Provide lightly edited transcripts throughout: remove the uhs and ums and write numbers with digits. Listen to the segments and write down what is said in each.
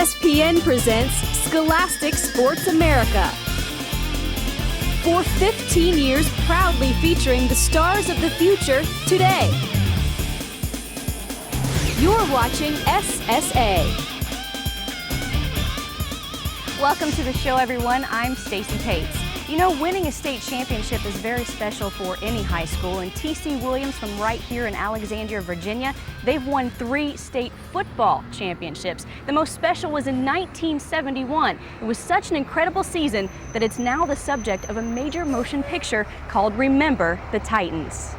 ESPN presents Scholastic Sports America. For 15 years, proudly featuring the stars of the future today. You're watching SSA. Welcome to the show, everyone. I'm Stacey Pates. You know, winning a state championship is very special for any high school, and T.C. Williams from right here in Alexandria, Virginia, they've won 3 state football championships. The most special was in 1971. It was such an incredible season that it's now the subject of a major motion picture called Remember the Titans.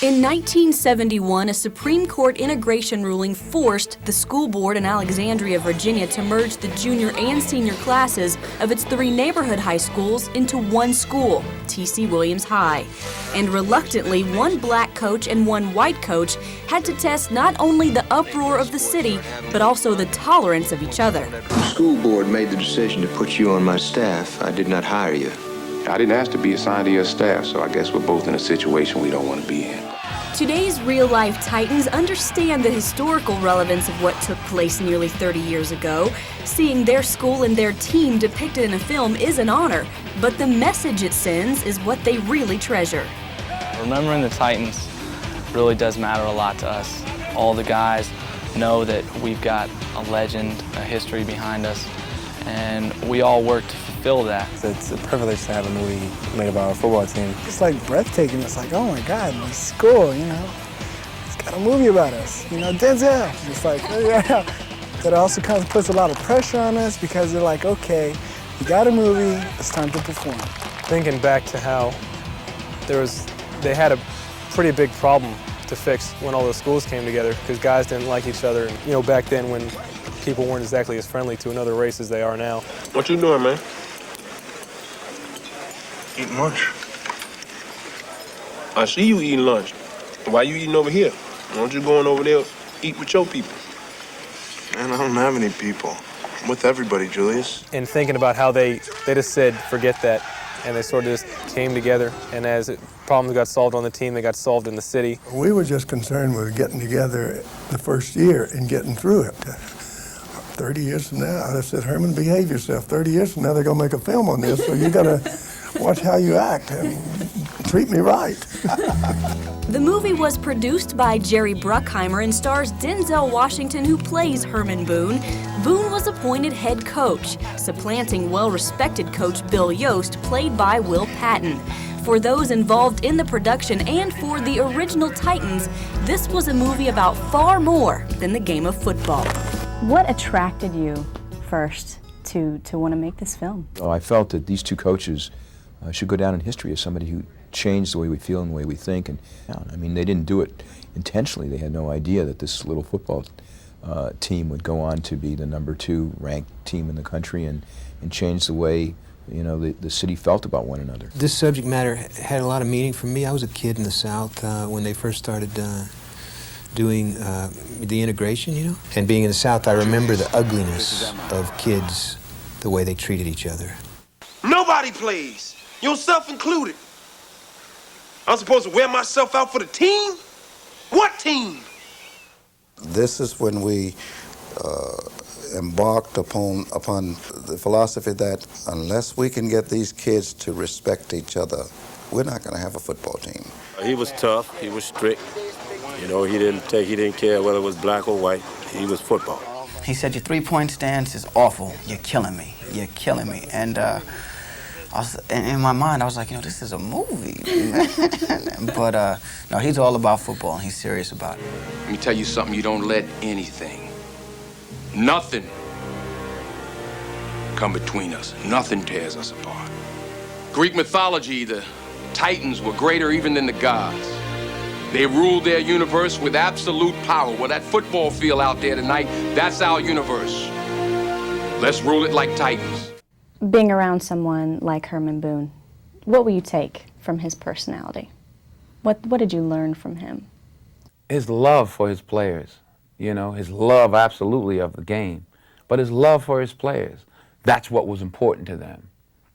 In 1971, a Supreme Court integration ruling forced the school board in Alexandria, Virginia to merge the junior and senior classes of its 3 neighborhood high schools into one school, T.C. Williams High. And reluctantly, one black coach and one white coach had to test not only the uproar of the city, but also the tolerance of each other. The school board made the decision to put you on my staff. I did not hire you. I didn't ask to be assigned to your staff, so I guess we're both in a situation we don't want to be in. Today's real-life Titans understand the historical relevance of what took place nearly 30 years ago. Seeing their school and their team depicted in a film is an honor, but the message it sends is what they really treasure. Remembering the Titans really does matter a lot to us. All the guys know that we've got a legend, a history behind us, and we all work to fulfill that. It's a privilege to have a movie made about our football team. It's like breathtaking. It's like, oh my God, this school, you know, it's got a movie about us. You know, Denzel. It's like, oh yeah. That also kind of puts a lot of pressure on us because they're like, okay, you got a movie, it's time to perform. Thinking back to how they had a pretty big problem to fix when all the schools came together because guys didn't like each other. And, you know, back then when people weren't exactly as friendly to another race as they are now. What you doing, man? Eating lunch. I see you eating lunch. Why you eating over here? Why don't you going over there eat with your people? Man, I don't have any people. I'm with everybody, Julius. And thinking about how they just said, forget that, and they sort of just came together, and as problems got solved on the team, they got solved in the city. We were just concerned with getting together the first year and getting through it. 30 years from now, I said, Herman, behave yourself. 30 years from now, they're going to make a film on this, so you got to watch how you act and treat me right. The movie was produced by Jerry Bruckheimer and stars Denzel Washington, who plays Herman Boone. Boone was appointed head coach, supplanting well-respected coach Bill Yost, played by Will Patton. For those involved in the production and for the original Titans, this was a movie about far more than the game of football. What attracted you first to want to make this film? Oh, I felt that these 2 coaches should go down in history as somebody who changed the way we feel and the way we think. And I mean, they didn't do it intentionally. They had no idea that this little football team would go on to be the number 2 ranked team in the country and change the way, you know, the city felt about one another. This subject matter had a lot of meaning for me. I was a kid in the South when they first started doing the integration, you know. And being in the South, I remember the ugliness of kids, the way they treated each other. Nobody plays, yourself included. I'm supposed to wear myself out for the team? What team? This is when we embarked upon the philosophy that unless we can get these kids to respect each other, we're not going to have a football team. He was tough. He was strict. You know, he didn't care whether it was black or white. He was football. He said, your 3-point stance is awful. You're killing me. You're killing me. And in my mind, I was like, you know, this is a movie. But no, he's all about football, and he's serious about it. Let me tell you something. You don't let anything, nothing, come between us. Nothing tears us apart. Greek mythology, the Titans were greater even than the gods. They ruled their universe with absolute power. Well, that football field out there tonight, that's our universe. Let's rule it like Titans. Being around someone like Herman Boone, what will you take from his personality? What did you learn from him? His love for his players, you know, his love absolutely of the game, but his love for his players. That's what was important to them.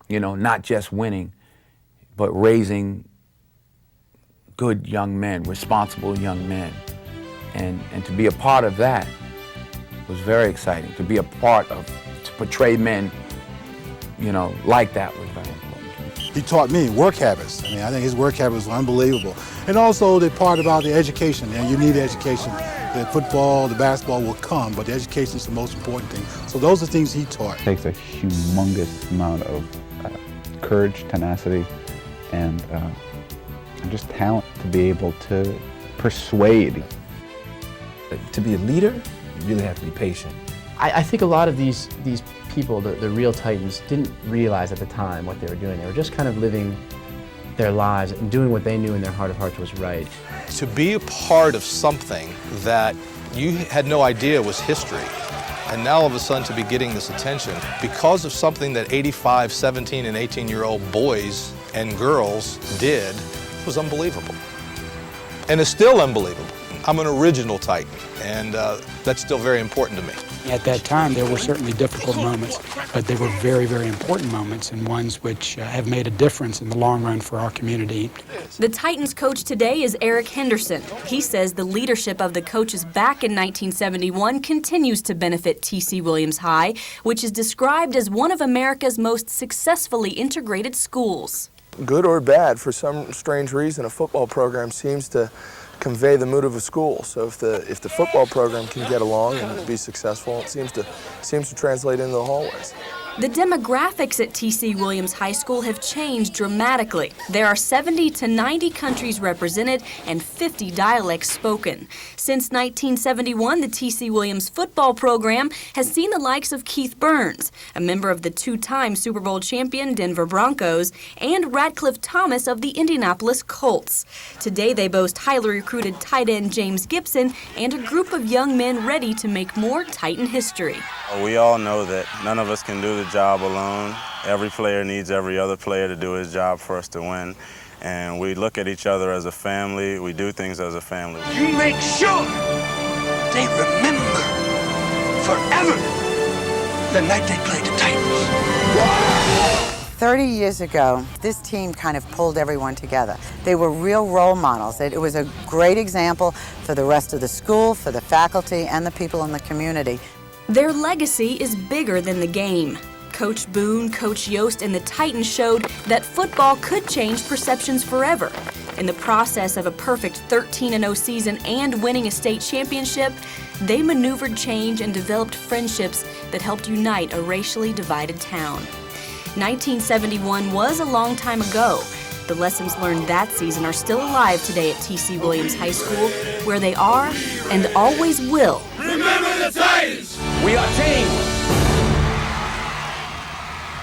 You know, not just winning, but raising good young men, responsible young men. And to be a part of that was very exciting. To be a part of, to portray men, you know, like that was very important. He taught me work habits. I mean, I think his work habits were unbelievable. And also the part about the education, and you need education. The football, the basketball will come, but the education is the most important thing. So those are things he taught. It takes a humongous amount of courage, tenacity, and just talent to be able to persuade. To be a leader, you really have to be patient. I think a lot of these people, the real Titans, didn't realize at the time what they were doing. They were just kind of living their lives and doing what they knew in their heart of hearts was right. To be a part of something that you had no idea was history, and now all of a sudden to be getting this attention because of something that 85, 17, and 18-year-old boys and girls did was unbelievable. And it's still unbelievable. I'm an original Titan, and that's still very important to me. At that time, there were certainly difficult moments, but they were very, very important moments and ones which have made a difference in the long run for our community. The Titans coach today is Eric Henderson. He says the leadership of the coaches back in 1971 continues to benefit T.C. Williams High, which is described as one of America's most successfully integrated schools. Good or bad, for some strange reason, a football program seems to convey the mood of a school. So if the football program can get along and be successful, it seems to translate into the hallways. The demographics at T.C. Williams High School have changed dramatically. There are 70 to 90 countries represented and 50 dialects spoken. Since 1971, the T.C. Williams football program has seen the likes of Keith Burns, a member of the two-time Super Bowl champion Denver Broncos, and Radcliffe Thomas of the Indianapolis Colts. Today, they boast highly recruited tight end James Gibson and a group of young men ready to make more Titan history. We all know that none of us can do the job alone. Every player needs every other player to do his job for us to win. And we look at each other as a family. We do things as a family. You make sure they remember forever the night they played the Titans. 30 years ago, this team kind of pulled everyone together. They were real role models. It was a great example for the rest of the school, for the faculty, and the people in the community. Their legacy is bigger than the game. Coach Boone, Coach Yost, and the Titans showed that football could change perceptions forever. In the process of a perfect 13-0 season and winning a state championship, they maneuvered change and developed friendships that helped unite a racially divided town. 1971 was a long time ago. The lessons learned that season are still alive today at T.C. Williams High School, where they are and always will. Remember the Titans! We are changed!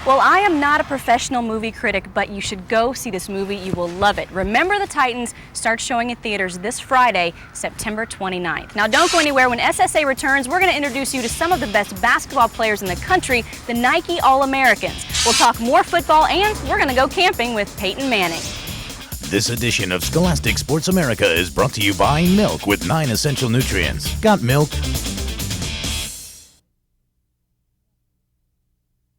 Well, I am not a professional movie critic, but you should go see this movie. You will love it. Remember the Titans starts showing in theaters this Friday, September 29th. Now, don't go anywhere. When SSA returns, we're going to introduce you to some of the best basketball players in the country, the Nike All-Americans. We'll talk more football, and we're going to go camping with Peyton Manning. This edition of Scholastic Sports America is brought to you by Milk with 9 essential nutrients. Got milk?